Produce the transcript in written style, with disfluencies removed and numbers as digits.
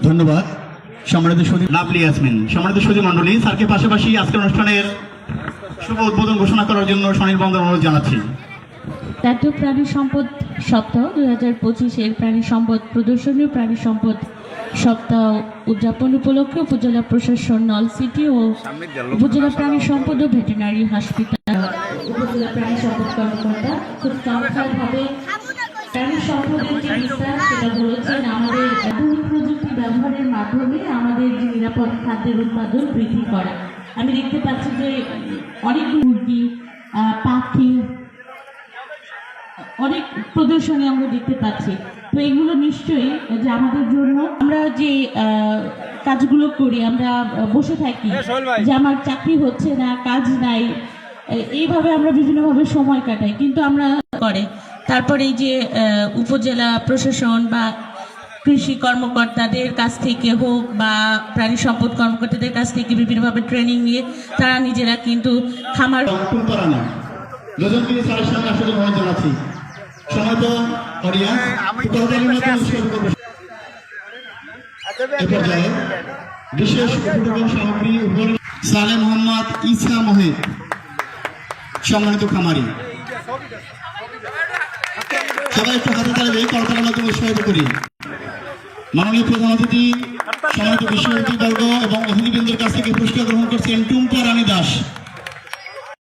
ধন্যবাদ সম্মানিত সুধী লাভলি ইয়াসমিন। সম্মানিত সুধী মণ্ডলী, স্যারকে পাশাপাশি আজকের অনুষ্ঠানের শুভ উদ্বোধন ঘোষণা করার জন্য স্বনির্বন্ধন অনুরোধ জানাচ্ছি। জাতীয় প্রাণী সম্পদ সপ্তাহ 2025-এর প্রাণী সম্পদ প্রদর্শনী ও প্রাণী সম্পদ সপ্তাহ উদযাপন উপলক্ষে উপজেলা প্রশাসন নলসিটি ও উপজেলা প্রাণী সম্পদ ও ভেটেরিনারি হাসপাতাল উপজেলা প্রাণী সম্পদ কর্মকর্তা খুব চমৎকারভাবে প্রাণী সম্পদের যে বিস্তার সেটা বলেছেন। আমাদের আধুনিক প্রযুক্তি ব্যবহারের মাধ্যমে আমাদের যে নিরাপদ খাদ্যের উৎপাদন বৃদ্ধি করা। আমি দেখতে পাচ্ছি যে অনেক মুরগি, পাখি, অনেক প্রদর্শনী আমরা দেখতে পাচ্ছি। তো এগুলো নিশ্চয়ই যে আমাদের জন্য আমরা যে কাজগুলো করি, আমরা বসে থাকি যে আমার চাকরি হচ্ছে না, কাজ নাই, এইভাবে আমরা বিভিন্নভাবে সময় কাটাই, কিন্তু আমরা করে তারপরে এই যে উপজেলা প্রশাসন বা কৃষি কর্মকর্তাদের কাছ থেকে হোক বা প্রাণী সম্পদ কর্মকর্তাদের কাছ থেকে বিভিন্নভাবে ট্রেনিং নিয়ে তারা নিজেরা কিন্তু খামার বিশেষ সামগ্রী সালে মোহাম্মদ ইসা মোহেদ, সম্মানিত খামারি। সবাই একটু হাতে তালে দিয়ে করতালের মাধ্যমে উৎসাহিত করি। মাননীয় প্রধান অতিথি, সম্মানিত বিশ্ববিদ্যালয়বর্গ এবং অতিথিবৃন্দের কাছ থেকে পুরস্কার গ্রহণ করছেন টুম্পা রানী দাস।